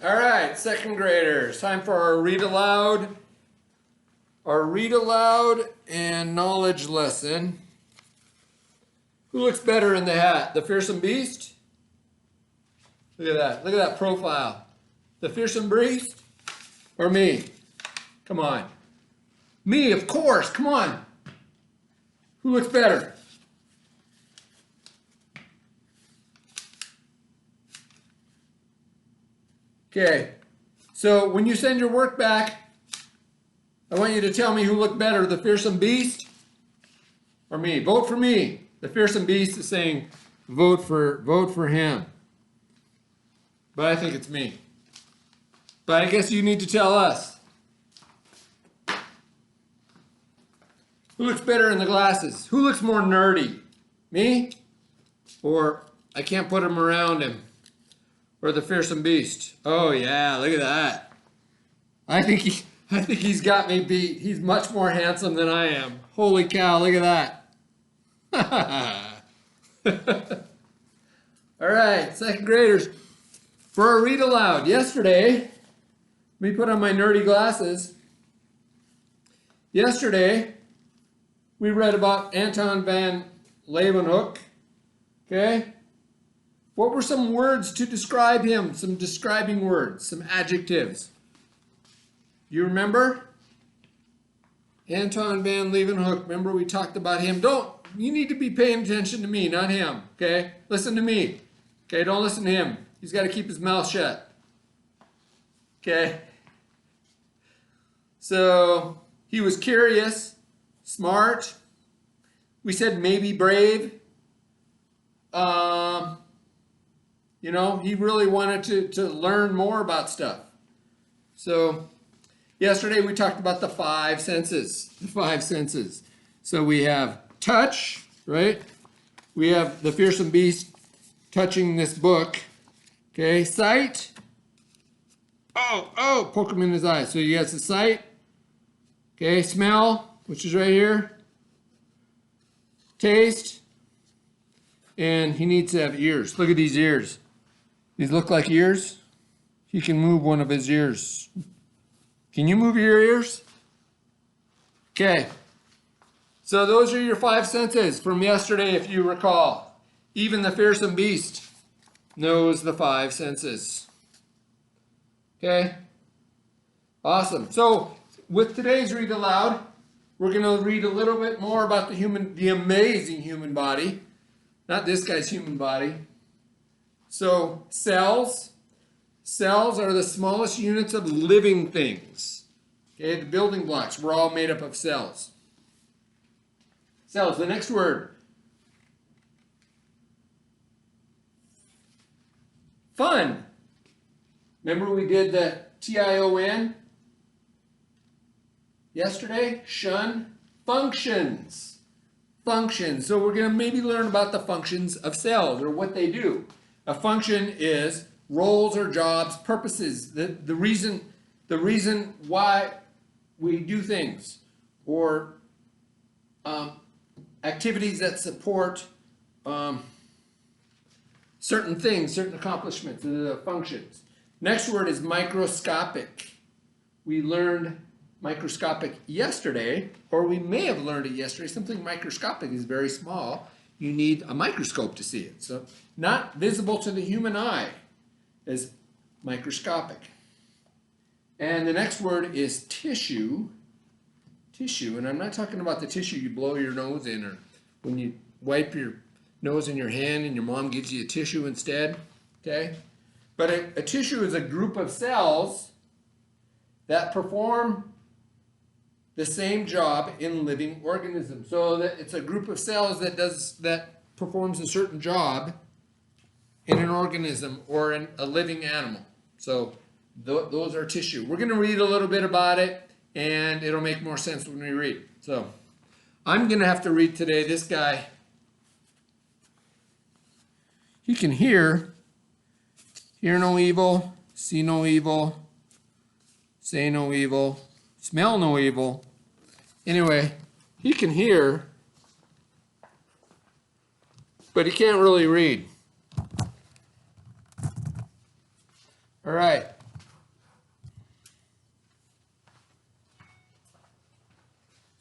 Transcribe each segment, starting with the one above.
All right, second graders, time for our read aloud and knowledge lesson. Who looks better in the hat? The fearsome beast? Look at that. Look at that profile. The fearsome beast or me? Come on. Me, of course. Come on. Who looks better? Okay. So when you send your work back, I want you to tell me who looked better, the fearsome beast or me. Vote for me. The fearsome beast is saying vote for him. But I think it's me. But I guess you need to tell us. Who looks better in the glasses? Who looks more nerdy? Me? Or I can't put him around him? Or the fearsome beast? Oh yeah, look at that. I think he's got me beat. He's much more handsome than I am. Holy cow, look at that. All right, second graders. For our read aloud, yesterday, let me put on my nerdy glasses. Yesterday, we read about Anton van Leeuwenhoek. Okay? What were some words to describe him? Some describing words, some adjectives. You remember? Anton van Leeuwenhoek. Remember we talked about him? You need to be paying attention to me, not him. Okay? Listen to me. Okay? Don't listen to him. He's got to keep his mouth shut. Okay? So, he was curious, smart. We said maybe brave. You know, he really wanted to learn more about stuff. So, yesterday we talked about the five senses. The five senses. So we have touch, right? We have the fearsome beast touching this book. Okay, sight. Oh, poke him in his eye. So he has the sight. Okay, smell, which is right here. Taste. And he needs to have ears. Look at these ears. These look like ears. He can move one of his ears. Can you move your ears? Okay. So those are your five senses from yesterday, if you recall. Even the fearsome beast knows the five senses. Okay? Awesome. So with today's read aloud, we're going to read a little bit more about the amazing human body. Not this guy's human body. So cells are the smallest units of living things. Okay, the building blocks, we're all made up of cells. Cells, the next word. Fun. Remember we did the T-I-O-N yesterday? Shun. Functions. Functions. So we're going to maybe learn about the functions of cells or what they do. A function is roles or jobs, purposes, the reason why we do things, or activities that support certain things, certain accomplishments, the functions. Next word is microscopic. We learned microscopic yesterday, or we may have learned it yesterday. Something microscopic is very small. You need a microscope to see it. So not visible to the human eye is microscopic. And the next word is tissue. Tissue, and I'm not talking about the tissue you blow your nose in or when you wipe your nose in your hand and your mom gives you a tissue instead. Okay? But a tissue is a group of cells that perform the same job in living organisms. So that it's a group of cells that performs a certain job in an organism or in a living animal. So those are tissue. We're going to read a little bit about it, and it'll make more sense when we read. So I'm going to have to read today this guy. He can hear no evil, see no evil, say no evil, smell no evil. Anyway, he can hear, but he can't really read. All right.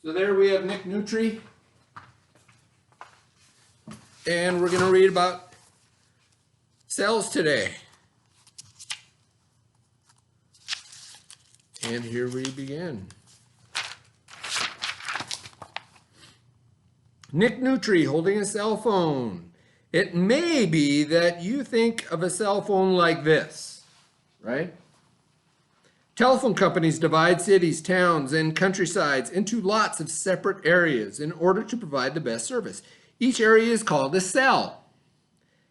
So there we have Nick Nutri. And we're going to read about cells today. And here we begin. Nick Nutri holding a cell phone. It may be that you think of a cell phone like this, right? Telephone companies divide cities, towns, and countrysides into lots of separate areas in order to provide the best service. Each area is called a cell.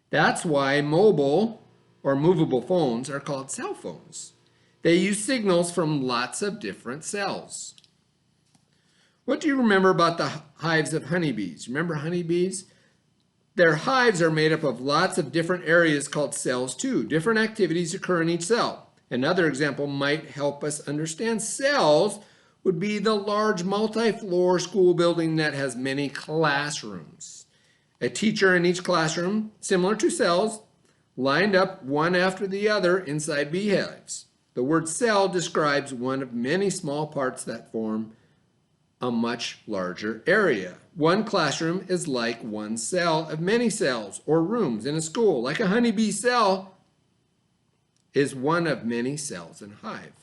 That's why mobile or movable phones are called cell phones. They use signals from lots of different cells. What do you remember about the hives of honeybees? Remember honeybees? Their hives are made up of lots of different areas called cells too. Different activities occur in each cell. Another example might help us understand cells would be the large multi-floor school building that has many classrooms. A teacher in each classroom, similar to cells, lined up one after the other inside beehives. The word cell describes one of many small parts that form a much larger area. One classroom is like one cell of many cells or rooms in a school. Like a honeybee cell is one of many cells in a hive.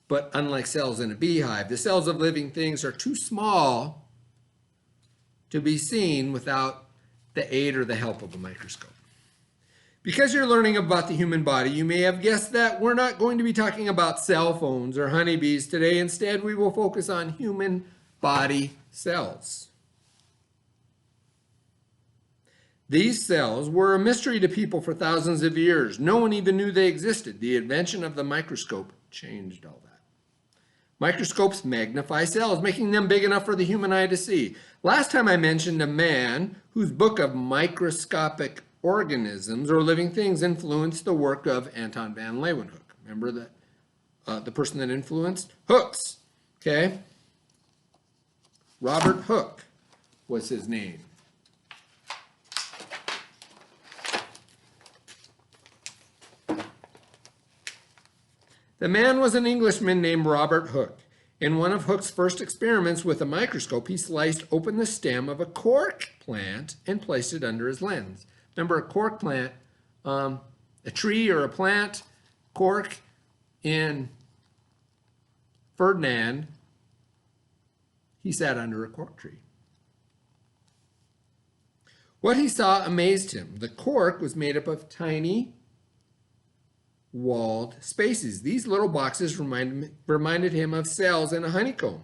But unlike cells in a beehive, the cells of living things are too small to be seen without the aid or the help of a microscope. Because you're learning about the human body, you may have guessed that we're not going to be talking about cell phones or honeybees today. Instead, we will focus on human body cells. These cells were a mystery to people for thousands of years. No one even knew they existed. The invention of the microscope changed all that. Microscopes magnify cells, making them big enough for the human eye to see. Last time I mentioned a man whose book of microscopic organisms or living things influenced the work of Anton van Leeuwenhoek. Remember that the person that influenced? Hooks. Okay? Robert Hooke was his name. The man was an Englishman named Robert Hooke. In one of Hooke's first experiments with a microscope, he sliced open the stem of a cork plant and placed it under his lens. Remember a cork plant, a tree or a plant, cork in Ferdinand, he sat under a cork tree. What he saw amazed him. The cork was made up of tiny walled spaces. These little boxes reminded him of cells in a honeycomb.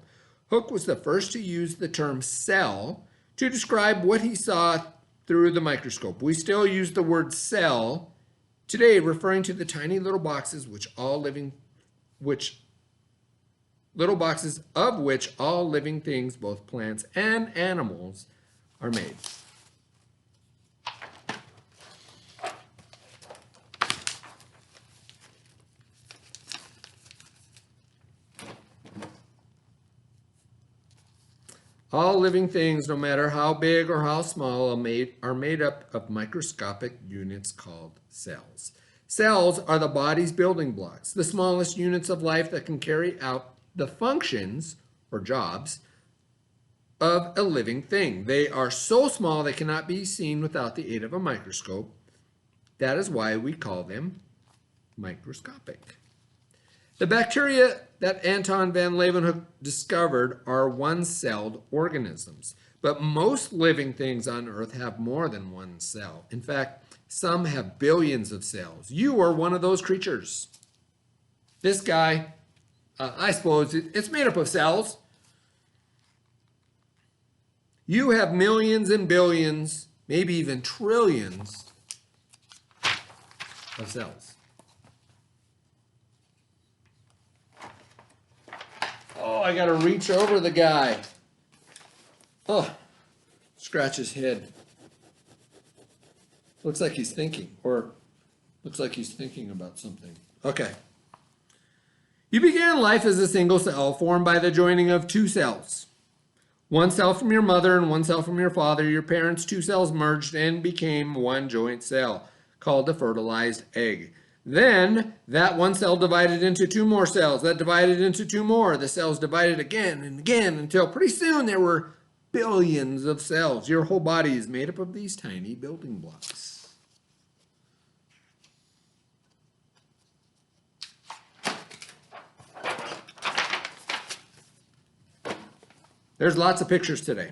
Hooke was the first to use the term cell to describe what he saw through the microscope. We still use the word cell today, referring to the tiny little boxes of which all living things, both plants and animals, are made. All living things, no matter how big or how small, are made up of microscopic units called cells. Cells are the body's building blocks, the smallest units of life that can carry out the functions or jobs of a living thing. They are so small they cannot be seen without the aid of a microscope. That is why we call them microscopic. The bacteria that Anton van Leeuwenhoek discovered are one-celled organisms, but most living things on Earth have more than one cell. In fact, some have billions of cells. You are one of those creatures. This guy, I suppose it's made up of cells. You have millions and billions, maybe even trillions of cells. Oh, I gotta reach over the guy. Oh, scratch his head. Looks like he's thinking, or looks like he's thinking about something. Okay. You began life as a single cell formed by the joining of two cells. One cell from your mother and one cell from your father. Your parents' two cells merged and became one joint cell called the fertilized egg. Then that one cell divided into two more cells. That divided into two more. The cells divided again and again until pretty soon there were billions of cells. Your whole body is made up of these tiny building blocks. There's lots of pictures today.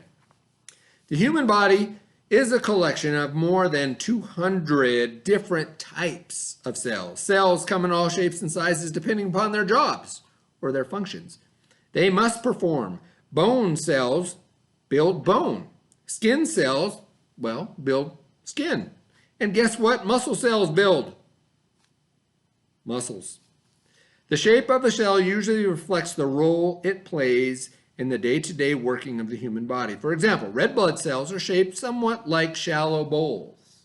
The human body is a collection of more than 200 different types of cells. Cells come in all shapes and sizes depending upon their jobs or their functions. They must perform. Bone cells build bone. Skin cells, well, build skin. And guess what muscle cells build? Muscles. The shape of a cell usually reflects the role it plays in the day-to-day working of the human body. For example, red blood cells are shaped somewhat like shallow bowls.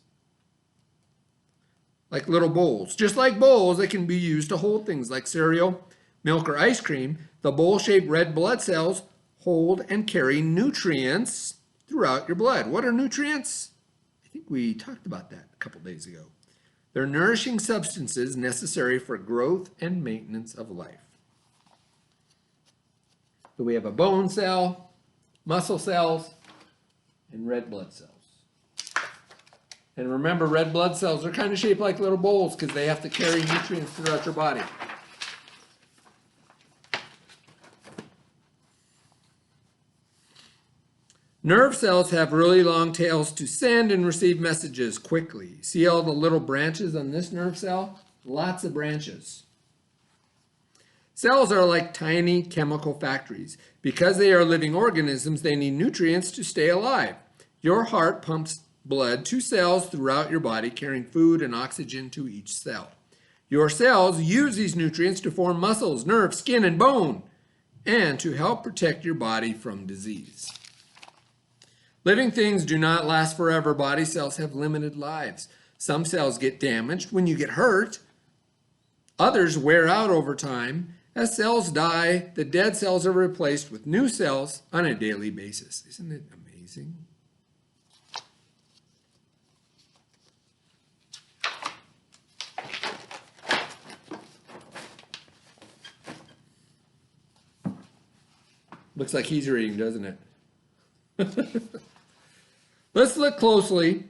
Like little bowls. Just like bowls, they can be used to hold things like cereal, milk, or ice cream. The bowl-shaped red blood cells hold and carry nutrients throughout your blood. What are nutrients? I think we talked about that a couple days ago. They're nourishing substances necessary for growth and maintenance of life. So we have a bone cell, muscle cells, and red blood cells. And remember, red blood cells are kind of shaped like little bowls because they have to carry nutrients throughout your body. Nerve cells have really long tails to send and receive messages quickly. See all the little branches on this nerve cell? Lots of branches. Cells are like tiny chemical factories. Because they are living organisms, they need nutrients to stay alive. Your heart pumps blood to cells throughout your body, carrying food and oxygen to each cell. Your cells use these nutrients to form muscles, nerves, skin, and bone, and to help protect your body from disease. Living things do not last forever. Body cells have limited lives. Some cells get damaged when you get hurt. Others wear out over time. As cells die, the dead cells are replaced with new cells on a daily basis. Isn't it amazing? Looks like he's reading, doesn't it? Let's look closely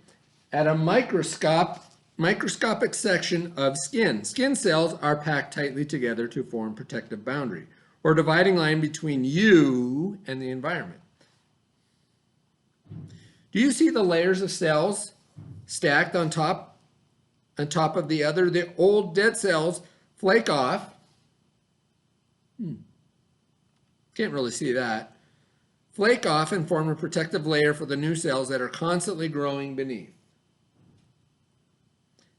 at a microscopic section of skin. Skin cells are packed tightly together to form protective boundary or dividing line between you and the environment. Do you see the layers of cells stacked on top of the other? The old dead cells flake off. Can't really see that. Flake off and form a protective layer for the new cells that are constantly growing beneath.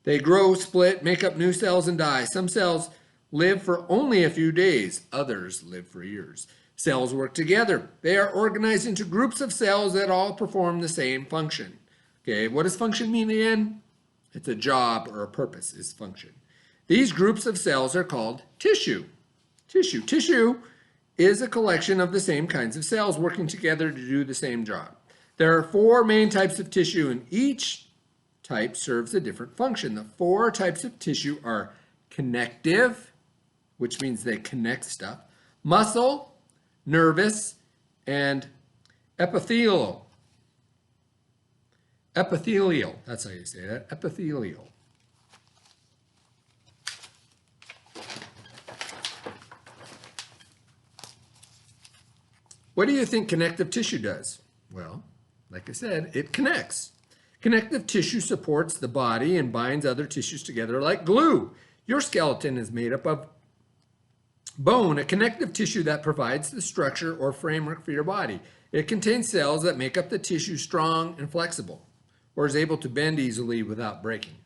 They grow, split, make up new cells, and die. Some cells live for only a few days. Others live for years. Cells work together. They are organized into groups of cells that all perform the same function. Okay, what does function mean again? It's a job or a purpose is function. These groups of cells are called tissue. Tissue is a collection of the same kinds of cells working together to do the same job. There are 4 main types of tissue, and each type serves a different function. The 4 types of tissue are connective, which means they connect stuff, muscle, nervous, and epithelial. Epithelial, that's how you say that, epithelial. What do you think connective tissue does? Well, like I said, it connects. Connective tissue supports the body and binds other tissues together like glue. Your skeleton is made up of bone, a connective tissue that provides the structure or framework for your body. It contains cells that make up the tissue strong and flexible, or is able to bend easily without breaking.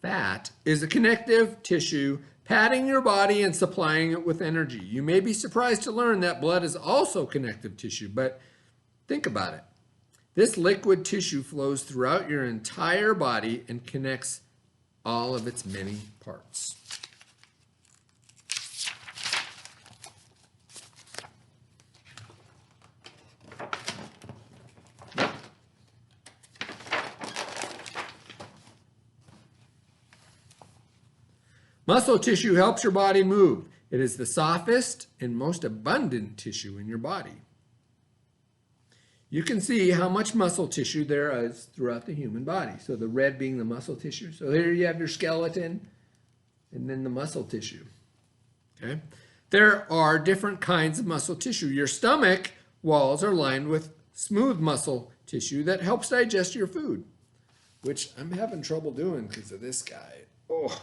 Fat is a connective tissue padding your body and supplying it with energy. You may be surprised to learn that blood is also connective tissue, but think about it. This liquid tissue flows throughout your entire body and connects all of its many parts. Muscle tissue helps your body move. It is the softest and most abundant tissue in your body. You can see how much muscle tissue there is throughout the human body. So the red being the muscle tissue. So here you have your skeleton and then the muscle tissue. Okay? There are different kinds of muscle tissue. Your stomach walls are lined with smooth muscle tissue that helps digest your food, which I'm having trouble doing because of this guy. Oh.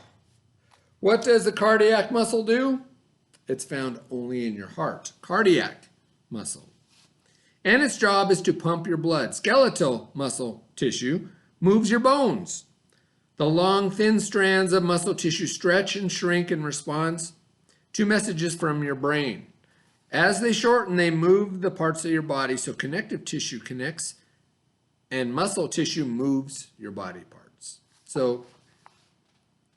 What does the cardiac muscle do? It's found only in your heart. Cardiac muscle. And its job is to pump your blood. Skeletal muscle tissue moves your bones. The long, thin strands of muscle tissue stretch and shrink in response to messages from your brain. As they shorten, they move the parts of your body, so connective tissue connects and muscle tissue moves your body parts. So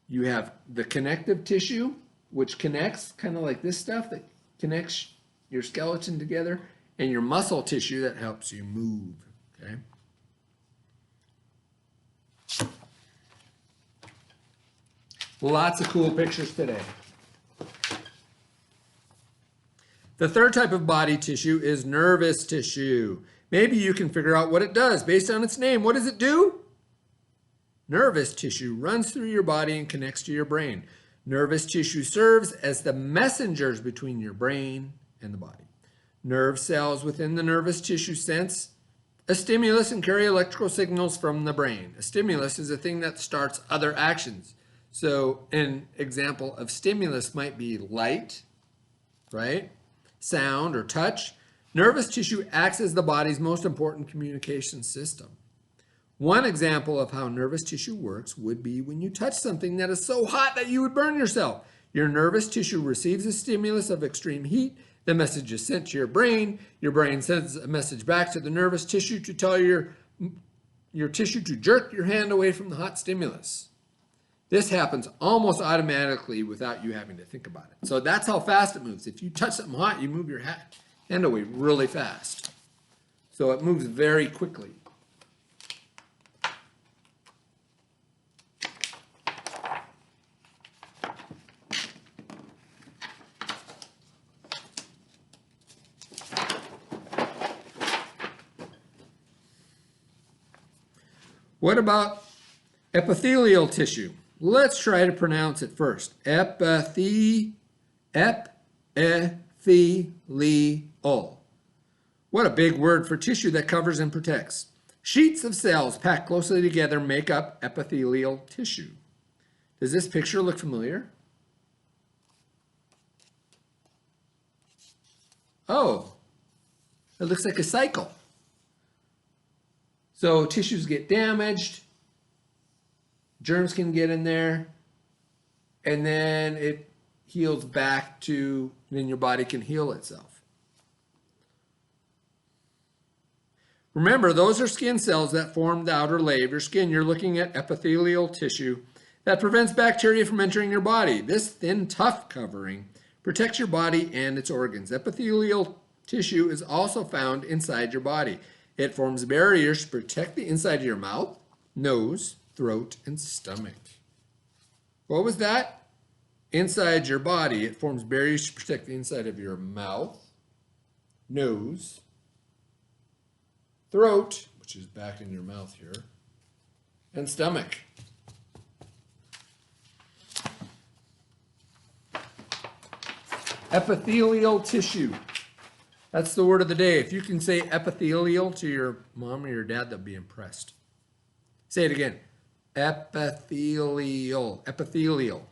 you have the connective tissue, which connects, kind of like this stuff that connects your skeleton together, and your muscle tissue that helps you move, okay? Lots of cool pictures today. The third type of body tissue is nervous tissue. Maybe you can figure out what it does based on its name. What does it do? Nervous tissue runs through your body and connects to your brain. Nervous tissue serves as the messengers between your brain and the body. Nerve cells within the nervous tissue sense a stimulus and carry electrical signals from the brain. A stimulus is a thing that starts other actions. So an example of stimulus might be light, right? Sound or touch. Nervous tissue acts as the body's most important communication system. One example of how nervous tissue works would be when you touch something that is so hot that you would burn yourself. Your nervous tissue receives a stimulus of extreme heat. The message is sent to your brain. Your brain sends a message back to the nervous tissue to tell your tissue to jerk your hand away from the hot stimulus. This happens almost automatically without you having to think about it. So that's how fast it moves. If you touch something hot, you move your hand away really fast. So it moves very quickly. What about epithelial tissue? Let's try to pronounce it first. Epithelial. What a big word for tissue that covers and protects. Sheets of cells packed closely together make up epithelial tissue. Does this picture look familiar? Oh, it looks like a cycle. So tissues get damaged, germs can get in there, and then it heals back to, then your body can heal itself. Remember, those are skin cells that form the outer layer of your skin. You're looking at epithelial tissue that prevents bacteria from entering your body. This thin, tough covering protects your body and its organs. Epithelial tissue is also found inside your body. It forms barriers to protect the inside of your mouth, nose, throat, and stomach. What was that? Inside your body, it forms barriers to protect the inside of your mouth, nose, throat, which is back in your mouth here, and stomach. Epithelial tissue. That's the word of the day. If you can say epithelial to your mom or your dad, they'll be impressed. Say it again. Epithelial. Epithelial.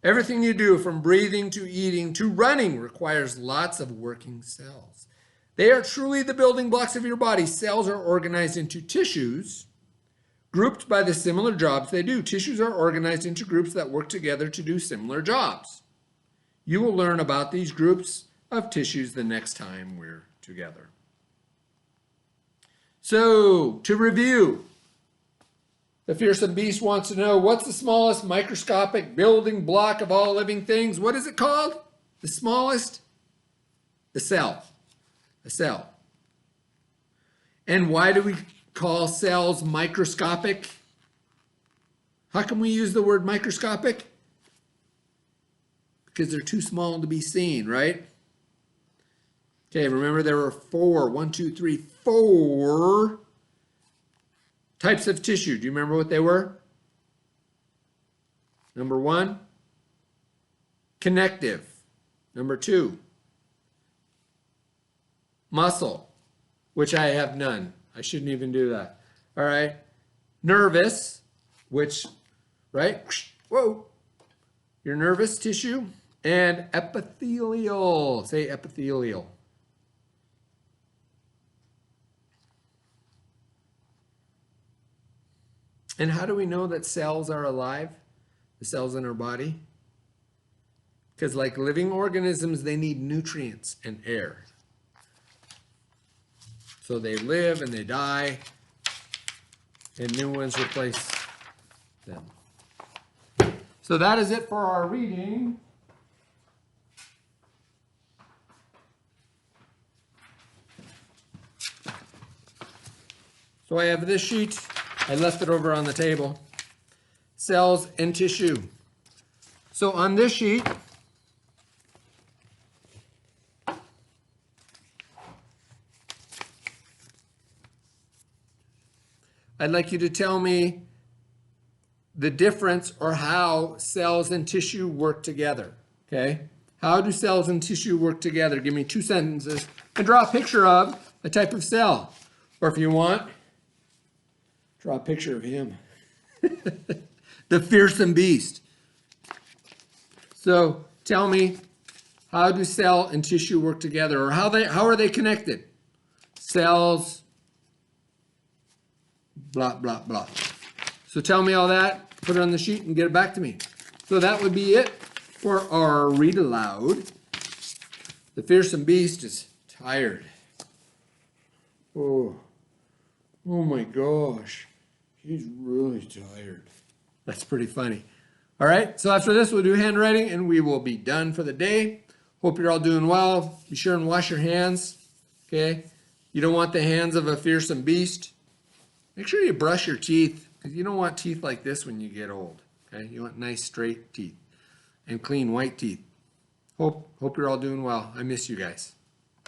Everything you do, from breathing to eating to running, requires lots of working cells. They are truly the building blocks of your body. Cells are organized into tissues, grouped by the similar jobs they do. Tissues are organized into groups that work together to do similar jobs. You will learn about these groups of tissues the next time we're together. So, to review, the fearsome beast wants to know, what's the smallest microscopic building block of all living things? What is it called? The smallest? The cell. A cell. And why do we call cells microscopic? How can we use the word microscopic? because they're too small to be seen, right? Okay, remember there were four types of tissue. Do you remember what they were? Number one, connective. Number two, muscle, which I have none. I shouldn't even do that. All right. Nervous, which, right? Whoa. Your nervous tissue. And epithelial. Say epithelial. And how do we know that cells are alive? The cells in our body? Because like living organisms, they need nutrients and air. So they live and they die, and new ones replace them. So that is it for our reading. So I have this sheet. I left it over on the table. Cells and tissue. So on this sheet, I'd like you to tell me the difference or how cells and tissue work together, okay? How do cells and tissue work together? Give me 2 sentences and draw a picture of a type of cell. Or if you want, draw a picture of him. The fearsome beast. So tell me, how do cell and tissue work together, or how are they connected? Cells, blah, blah, blah. So tell me all that, put it on the sheet and get it back to me. So that would be it for our read aloud. The fearsome beast is tired. Oh my gosh. He's really tired. That's pretty funny. All right, so after this, we'll do handwriting and we will be done for the day. Hope you're all doing well. Be sure and wash your hands, okay? You don't want the hands of a fearsome beast. Make sure you brush your teeth, because you don't want teeth like this when you get old, okay? You want nice, straight teeth and clean white teeth. Hope you're all doing well. I miss you guys.